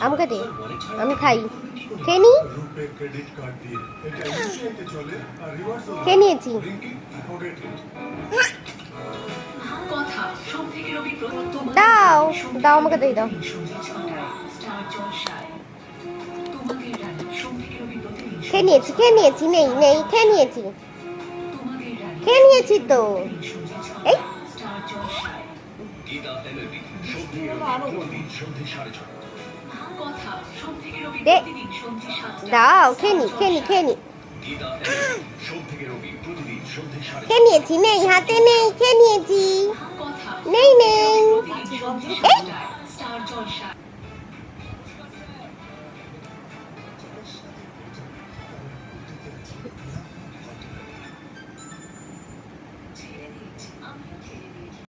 আমাকে দে, আমি খাই। খেয়ে নি, খেয়ে নিয়েছি। দাও দাও, আমাকে দিয়ে দাও। খেয়ে নিয়েছি, খেয়ে নিয়েছি, নেই নেই, খেয়ে নিয়েছি, খেয়ে নিয়েছি তো। এই দে, দাও, খেয়ে নি, খেয়ে নি, খেয়ে নি, খেয়ে নিয়েছি, নেই হাতে নেই, খেয়ে নিয়েছি, নেই নেই।